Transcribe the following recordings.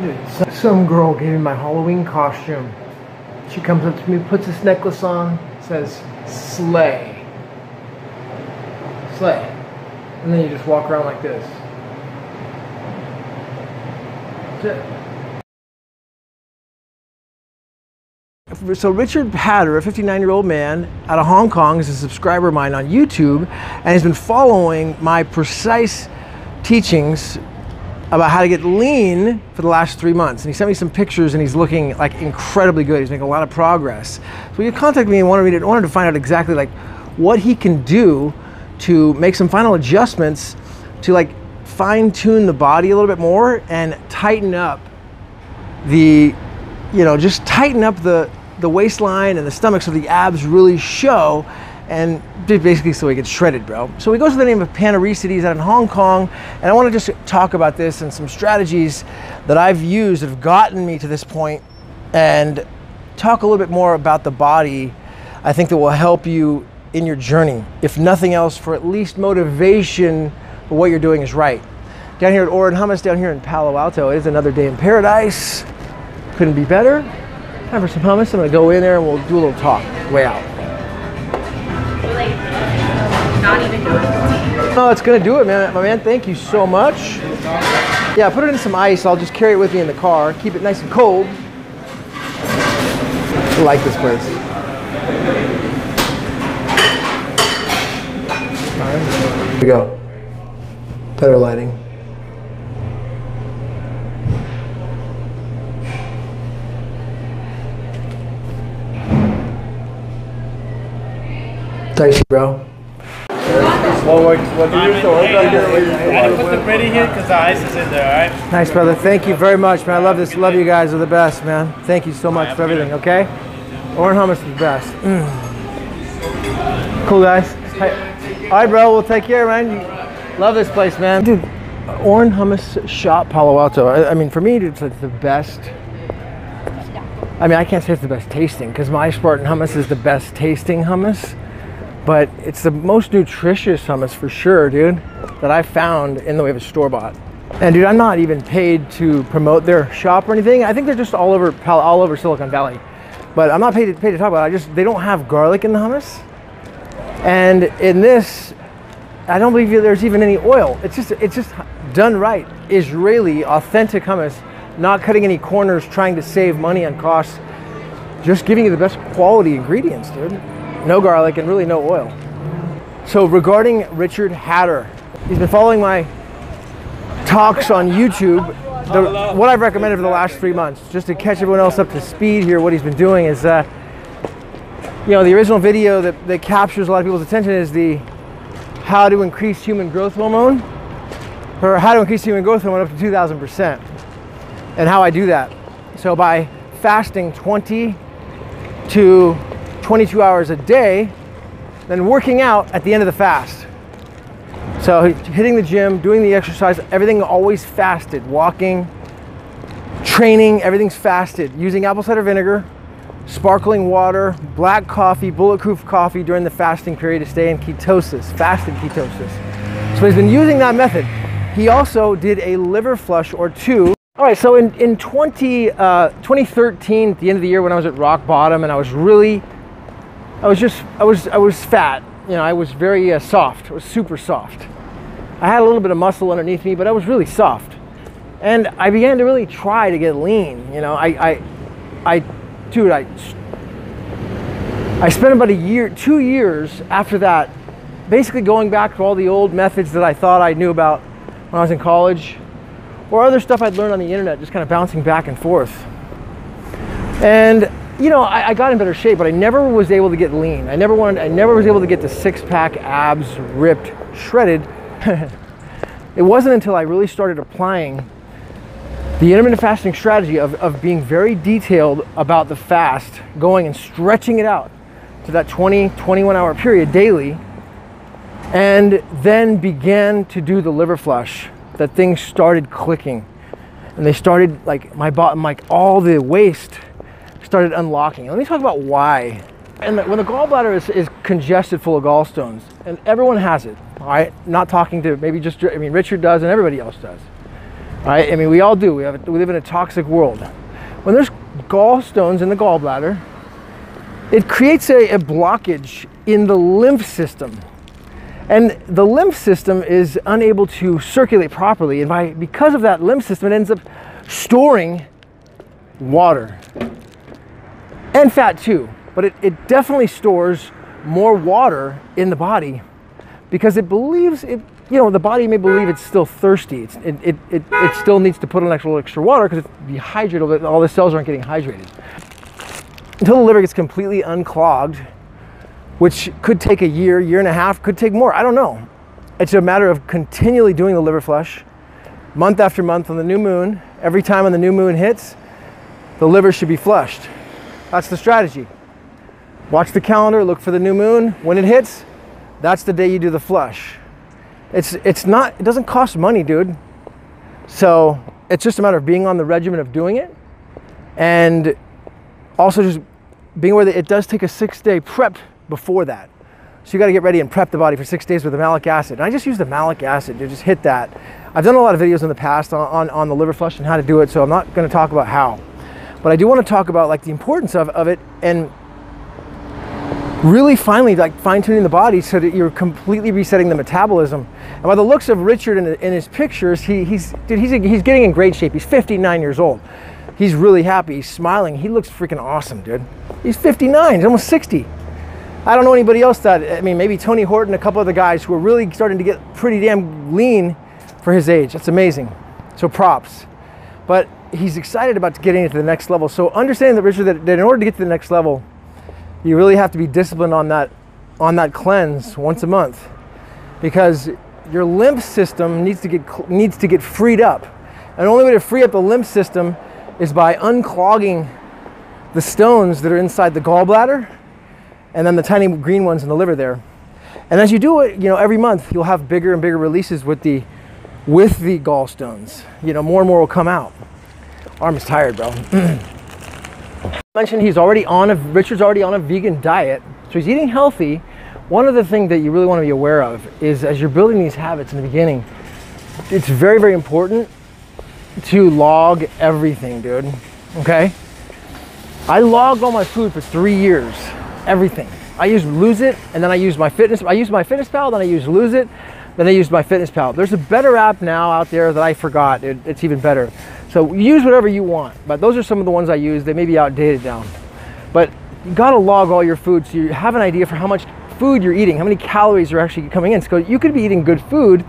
Dude, some girl gave me my Halloween costume. She comes up to me, puts this necklace on, says, slay. Slay. And then you just walk around like this. That's it. So Richard Hatter, a 59-year-old man out of Hong Kong, is a subscriber of mine on YouTube, and he's been following my precise teachings about how to get lean for the last 3 months. And he sent me some pictures, and he's looking like incredibly good. He's making a lot of progress. So he contacted me and wanted to find out exactly like what he can do to make some final adjustments to like fine-tune the body a little bit more and tighten up the, just tighten up the waistline and the stomach so the abs really show, and basically so he gets shredded, bro. So he goes to the name of Panoricity. He's out in Hong Kong, and I want to just talk about this and some strategies that I've used that have gotten me to this point, and talk a little bit more about the body. I think that will help you in your journey, if nothing else, for at least motivation for what you're doing is right. Down here at Oren Hummus, down here in Palo Alto, it is another day in paradise. Couldn't be better. Time for some hummus. I'm gonna go in there and we'll do a little talk. Way out. Not even doing it. No, it's gonna do it, man. My man, thank you so much. Yeah, put it in some ice. I'll just carry it with me in the car. Keep it nice and cold. I like this place. Here we go. Better lighting. Thanks, bro. What do you do? I had to put the bread in here because the ice is in there, all right? Nice, brother. Thank you very much, man. I love this. Love you guys. Are the best, man. Thank you so much for everything, okay? Oren Hummus is the best. Cool, guys. All right, bro. We'll take care, man. You love this place, man. Dude, Oren Hummus Shop, Palo Alto. I mean, for me, it's the best. I mean, I can't say it's the best tasting because my Spartan hummus is the best tasting hummus. But it's the most nutritious hummus for sure, dude, that I've found in the way of a store-bought. And dude, I'm not even paid to promote their shop or anything. I think they're just all over Silicon Valley. But I'm not paid to talk about it. They don't have garlic in the hummus. And in this, I don't believe there's even any oil. It's just done right. Israeli, authentic hummus, not cutting any corners, trying to save money on costs. Just giving you the best quality ingredients, dude. No garlic and really no oil. So regarding Richard Hatter, he's been following my talks on YouTube. What I've recommended for the last 3 months, just to catch everyone else up to speed here, what he's been doing is, the original video that captures a lot of people's attention is the how to increase human growth hormone, or how to increase human growth hormone up to 2,000%, and how I do that. So by fasting 20 to 22 hours a day, then working out at the end of the fast. So hitting the gym, doing the exercise, everything always fasted. Walking, training, everyth's fasted. Using apple cider vinegar, sparkling water, black coffee, bulletproof coffee during the fasting period to stay in ketosis, fasted ketosis. So he's been using that method. He also did a liver flush or two. All right, so in 2013, at the end of the year when I was at rock bottom and I was fat. I was very soft. I was super soft. I had a little bit of muscle underneath me, but I was really soft. And I began to really try to get lean. I spent about 2 years after that, basically going back to all the old methods that I thought I knew about when I was in college, or other stuff I'd learned on the internet, just kind of bouncing back and forth. And I got in better shape, but I never was able to get lean. I never was able to get the six-pack abs ripped, shredded. It wasn't until I really started applying the intermittent fasting strategy of being very detailed about the fast, going and stretching it out to that 21 hour period daily, and then began to do the liver flush, that things started clicking. And they started, my bottom, all the waste started unlocking. Let me talk about why. And when the gallbladder is congested full of gallstones, and everyone has it, all right? Not talking to maybe just, Richard does and everybody else does. right? I mean, we all do. We live in a toxic world. When there's gallstones in the gallbladder, it creates a blockage in the lymph system. And the lymph system is unable to circulate properly. And because of that lymph system, it ends up storing water and fat too. But it definitely stores more water in the body because it believes it, you know, the body may believe it's still thirsty. It still needs to put on extra water because it's dehydrated. All the cells aren't getting hydrated. Until the liver gets completely unclogged, which could take a year, year and a half, could take more, I don't know. It's a matter of continually doing the liver flush, month after month on the new moon. Every time when the new moon hits, the liver should be flushed. That's the strategy. Watch the calendar, look for the new moon. When it hits, that's the day you do the flush. It doesn't cost money, dude. So it's just a matter of being on the regimen of doing it, and also just being aware that it does take a 6-day prep before that. So you got to get ready and prep the body for 6 days with the malic acid. And I just use the malic acid to just hit that. I've done a lot of videos in the past on the liver flush and how to do it, so I'm not going to talk about how. But I do want to talk about like the importance of it, and really finally like fine-tuning the body so that you're completely resetting the metabolism. And by the looks of Richard in his pictures, he's getting in great shape. He's 59 years old. He's really happy. He's smiling. He looks freaking awesome, dude. He's 59. He's almost 60. I don't know anybody else that, I mean, maybe Tony Horton, a couple of the guys who are really starting to get pretty damn lean for his age. That's amazing. So props. But he's excited about getting it to the next level. So understanding that, Richard, that in order to get to the next level, you really have to be disciplined on that cleanse once a month, because your lymph system needs to get freed up. And the only way to free up the lymph system is by unclogging the stones that are inside the gallbladder and then the tiny green ones in the liver there. And as you do it, you know, every month you'll have bigger and bigger releases with the gallstones. You know, more and more will come out. Arm is tired, bro. Mentioned Richard's already on a vegan diet, so he's eating healthy. One of the things that you really want to be aware of is, as you're building these habits in the beginning, it's very, very important to log everything, dude. Okay? I logged all my food for 3 years, everything. I used Lose It, and then I used my MyFitnessPal, then I used Lose It, then I used MyFitnessPal. There's a better app now out there that I forgot. It's even better. So use whatever you want, but those are some of the ones I use. They may be outdated now, but you gotta log all your food so you have an idea for how much food you're eating, how many calories are actually coming in. So you could be eating good food,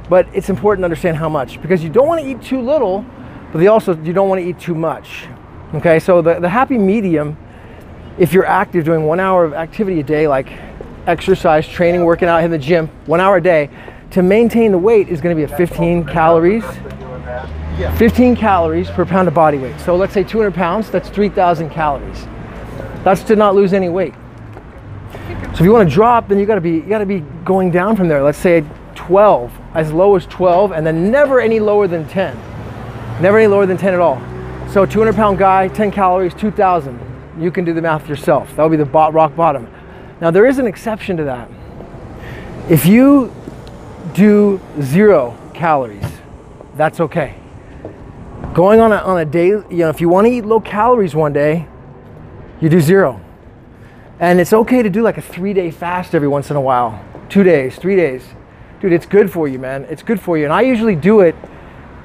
but it's important to understand how much, because you don't want to eat too little, but you don't want to eat too much. Okay, so the happy medium, if you're active, doing 1 hour of activity a day, like exercise, training, working out in the gym, 1 hour a day, to maintain the weight is going to be at 15 calories. 15 calories per pound of body weight. So let's say 200 pounds, that's 3,000 calories. That's to not lose any weight. So if you want to drop, then you gotta be going down from there. Let's say 12, as low as 12, and then never any lower than 10. Never any lower than 10 at all. So 200 pound guy, 10 calories, 2,000. You can do the math yourself. That would be the rock bottom. Now there is an exception to that. If you do 0 calories, that's okay. Going on a day, you know, if you want to eat low calories one day, you do 0. And it's okay to do like a 3-day fast every once in a while. 2 days, 3 days. Dude, it's good for you, man. It's good for you. And I usually do it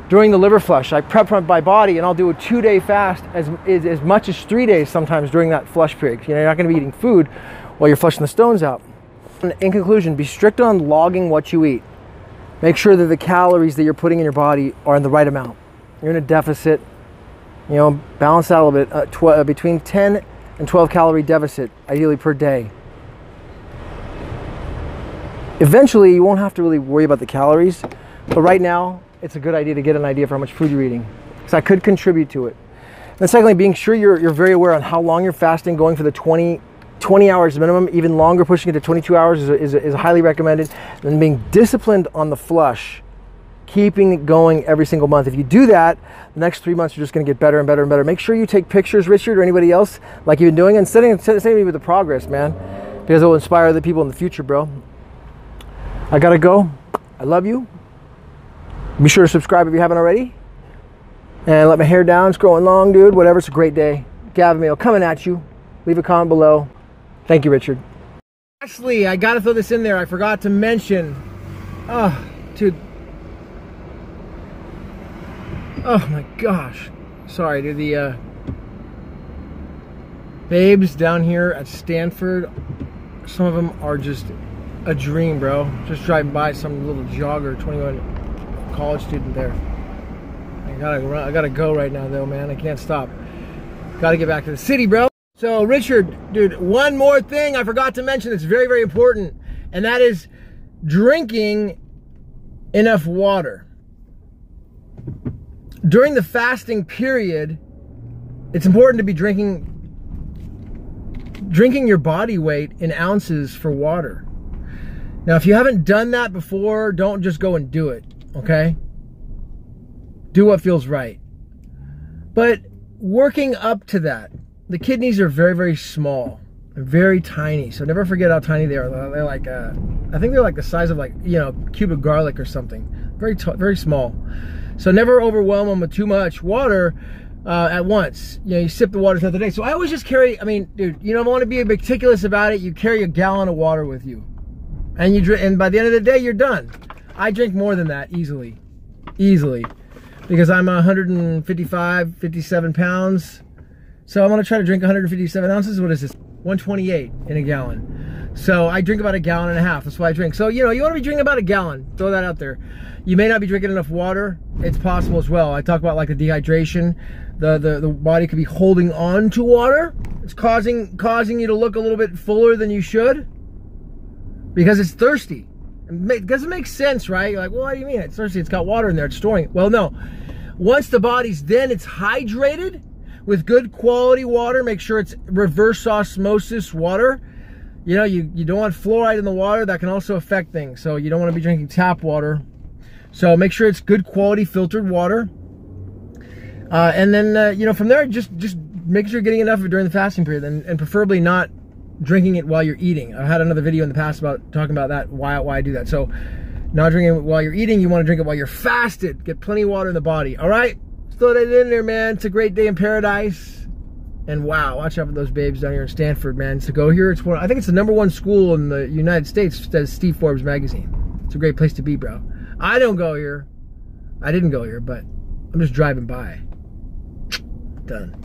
during the liver flush. I prep my body and I'll do a 2-day fast as much as 3 days sometimes during that flush period. You know, you're not going to be eating food while you're flushing the stones out. In conclusion, be strict on logging what you eat. Make sure that the calories that you're putting in your body are in the right amount. You're in a deficit, you know, balance out a little bit, between 10 and 12 calorie deficit, ideally per day. Eventually, you won't have to really worry about the calories, but right now, it's a good idea to get an idea for how much food you're eating, because that could contribute to it. And secondly, being sure you're very aware on how long you're fasting, going for the 20 hours minimum, even longer, pushing it to 22 hours is highly recommended. And being disciplined on the flush, keeping it going every single month. If you do that, the next 3 months, you're just going to get better and better and better. Make sure you take pictures, Richard, or anybody else, like you've been doing, and sending me with the progress, man, because it will inspire other people in the future, bro. I gotta go. I love you. Be sure to subscribe if you haven't already. And let my hair down. It's growing long, dude. Whatever. It's a great day. Gavin Mehl coming at you. Leave a comment below. Thank you, Richard. Lastly, I got to throw this in there. I forgot to mention. Oh, dude. Oh, my gosh. Sorry, dude. The babes down here at Stanford, some of them are just a dream, bro. Just driving by some little jogger, 21 college student there. I gotta go right now though, man. I can't stop. Gotta get back to the city, bro. So Richard, dude, one more thing I forgot to mention that's very, very important, and that is drinking enough water. During the fasting period, it's important to be drinking your body weight in ounces for water. Now, if you haven't done that before, don't just go and do it, okay? Do what feels right. But working up to that, the kidneys are very, very small, very tiny. So never forget how tiny they are. They're like, I think they're like the size of like, you know, a cube of garlic or something. Very small. So never overwhelm them with too much water at once. You know, you sip the water throughout the day. So I always just carry, I mean, dude, you don't want to be meticulous about it. You carry a gallon of water with you. And you drink, and by the end of the day, you're done. I drink more than that easily. Easily. Because I'm 155, 57 pounds. So I'm going to try to drink 157 ounces. What is this? 128 in a gallon. So I drink about a gallon and a half. That's why I drink. So, you know, you want to be drinking about a gallon. Throw that out there. You may not be drinking enough water. It's possible as well. I talk about like the dehydration. The body could be holding on to water. It's causing you to look a little bit fuller than you should. Because it's thirsty. It doesn't make sense, right? You're like, well, what do you mean? It's thirsty. It's got water in there. It's storing it. Well, no. Once the body's it's hydrated with good quality water. Make sure it's reverse osmosis water. You know, you don't want fluoride in the water. That can also affect things. So you don't want to be drinking tap water. So make sure it's good quality filtered water. And then, you know, from there, just make sure you're getting enough of it during the fasting period, and preferably not drinking it while you're eating. I had another video in the past about talking about that, why I do that. So not drinking it while you're eating, you want to drink it while you're fasted. Get plenty of water in the body. All right? Throw that in there, man. It's a great day in paradise. And wow, watch out for those babes down here in Stanford, man. To go here, I think it's the #1 school in the United States, says Steve Forbes magazine. It's a great place to be, bro. I don't go here. I didn't go here, but I'm just driving by. Done.